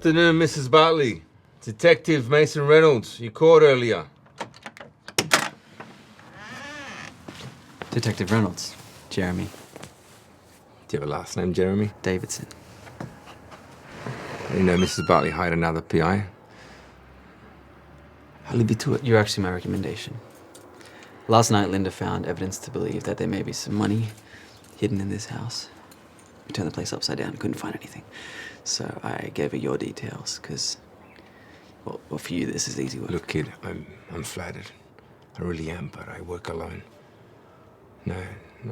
Afternoon, Mrs. Bartley. Detective Mason Reynolds. You called earlier. Detective Reynolds. Jeremy. Do you have a last name, Jeremy? Davidson. You know Mrs. Bartley hired another PI. I'll leave you to it. You're actually my recommendation. Last night, Linda found evidence to believe that there may be some money hidden in this house. We turned the place upside down, couldn't find anything. So I gave her your details, because, well, for you, this is easy work. Look, kid, I'm flattered. I really am, but I work alone. No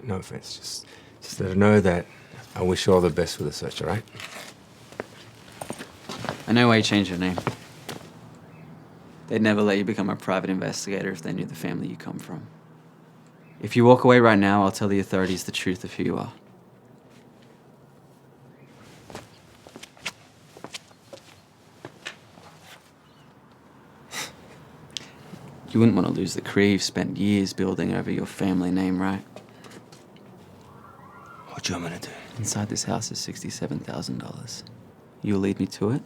offense. Just let her know that I wish you all the best with the search, all right? I know why you changed your name. They'd never let you become a private investigator if they knew the family you come from. If you walk away right now, I'll tell the authorities the truth of who you are. You wouldn't want to lose the career you've spent years building over your family name, right? What do you want me to do? Inside this house is $67,000. You'll lead me to it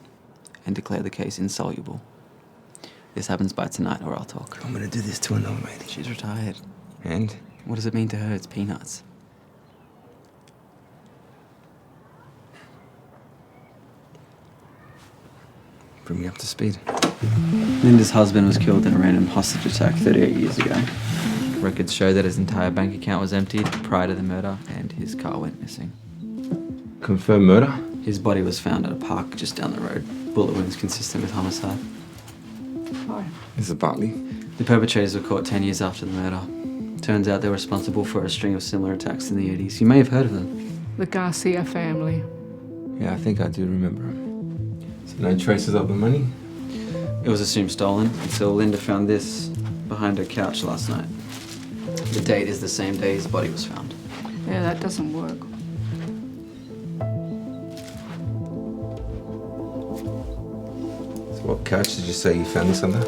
and declare the case insoluble. This happens by tonight or I'll talk. I'm gonna do this to another lady. She's retired. And? What does it mean to her? It's peanuts. Bring me up to speed. Linda's husband was killed in a random hostage attack 38 years ago. Records show that his entire bank account was emptied prior to the murder and his car went missing. Confirmed murder? His body was found at a park just down the road. Bullet wounds consistent with homicide. Hi. Mrs. Bartley. The perpetrators were caught 10 years after the murder. Turns out they were responsible for a string of similar attacks in the 80s. You may have heard of them. The Garcia family. Yeah, I think I do remember him. So no traces of the money? It was assumed stolen until Linda found this behind her couch last night. The date is the same day his body was found. Yeah, that doesn't work. So what couch did you say you found this under?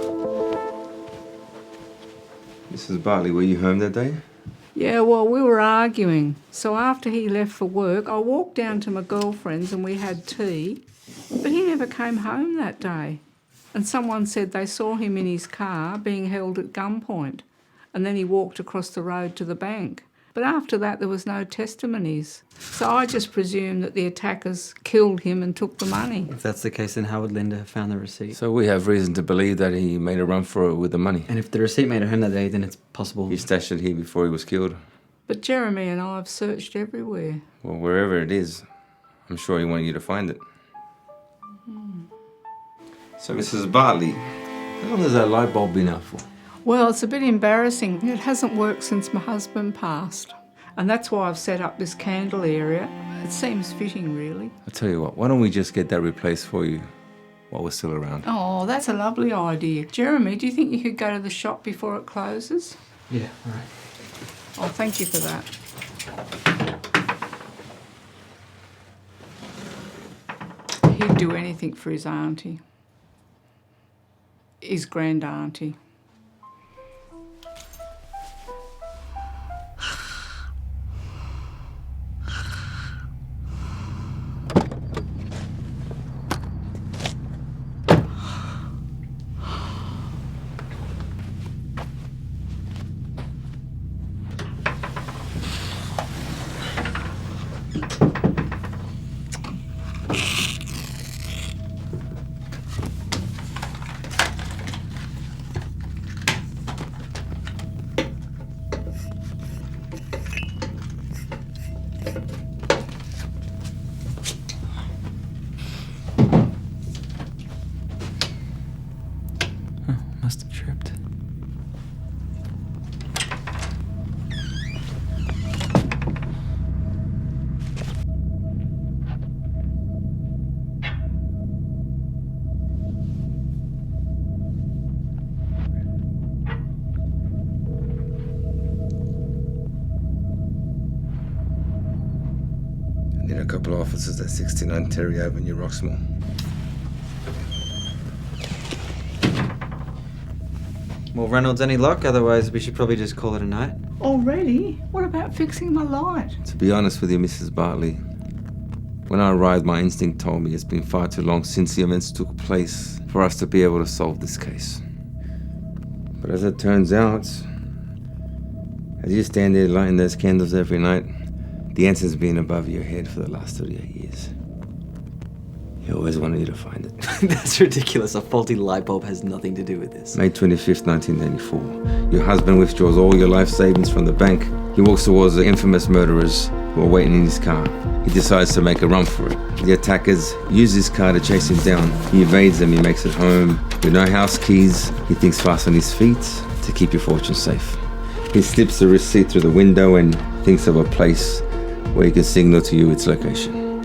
Mrs. Bartley, were you home that day? Yeah, well, we were arguing. So after he left for work, I walked down to my girlfriend's and we had tea. But he never came home that day. And someone said they saw him in his car being held at gunpoint. And then he walked across the road to the bank. But after that, there was no testimonies. So I just presumed that the attackers killed him and took the money. If that's the case, then how would Linda have found the receipt? So we have reason to believe that he made a run for it with the money. And if the receipt made it home that day, then it's possible He stashed it here before he was killed. But Jeremy and I have searched everywhere. Well, wherever it is, I'm sure he wanted you to find it. So, Mrs. Bartley, how long has that light bulb been out for? Well, it's a bit embarrassing. It hasn't worked since my husband passed. And that's why I've set up this candle area. It seems fitting, really. I'll tell you what, why don't we just get that replaced for you while we're still around? Oh, that's a lovely idea. Jeremy, do you think you could go to the shop before it closes? Yeah, all right. Oh, thank you for that. He'd do anything for his auntie. His grand auntie. Must have tripped. I need a couple of officers at 69 Terry Avenue, Roxmoor. Well, Reynolds, any luck? Otherwise, we should probably just call it a night. Already? What about fixing my light? To be honest with you, Mrs. Bartley, When I arrived, my instinct told me it's been far too long since the events took place for us to be able to solve this case. But as it turns out, as you stand there lighting those candles every night, the answer's been above your head for the last 38 years. He always wanted you to find it. That's ridiculous. A faulty light bulb has nothing to do with this. May 25th, 1984. Your husband withdraws all your life savings from the bank. He walks towards the infamous murderers who are waiting in his car. He decides to make a run for it. The attackers use his car to chase him down. He evades them, he makes it home. With no house keys, he thinks fast on his feet to keep your fortune safe. He slips the receipt through the window and thinks of a place where he can signal to you its location.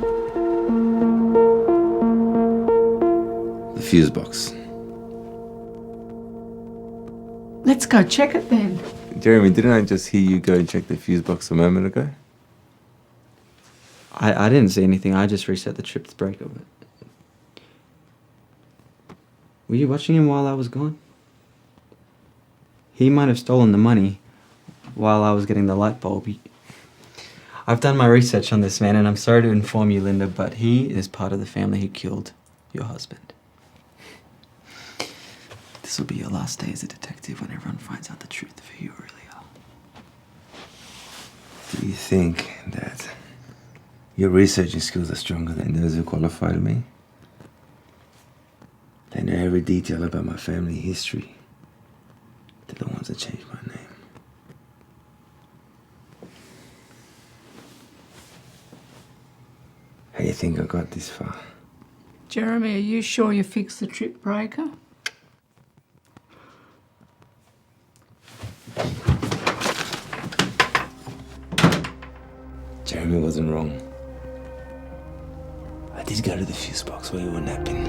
The fuse box. Let's go check it then. Jeremy, didn't I just hear you go and check the fuse box a moment ago? I didn't see anything. I just reset the tripped breaker. But... Were you watching him while I was gone? He might have stolen the money while I was getting the light bulb. I've done my research on this man, and I'm sorry to inform you, Linda, but he is part of the family who killed your husband. This will be your last day as a detective when everyone finds out the truth of who you really are. Do you think that your researching skills are stronger than those who qualified me? They know every detail about my family history. They're the ones that changed my name. How do you think I got this far? Jeremy, are you sure you fixed the trip breaker? Jeremy wasn't wrong. I did go to the fuse box while you were napping.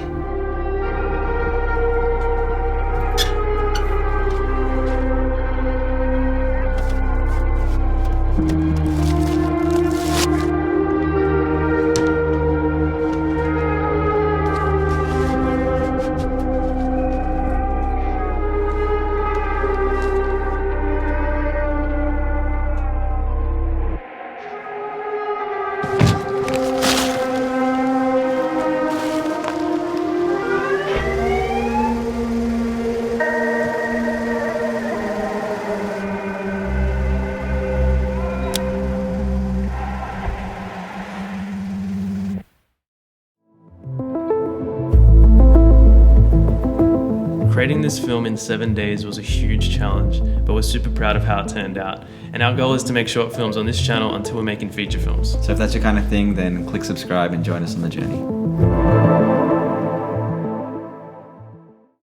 Creating this film in 7 days was a huge challenge, but we're super proud of how it turned out. And our goal is to make short films on this channel until we're making feature films. So if that's your kind of thing, then click subscribe and join us on the journey.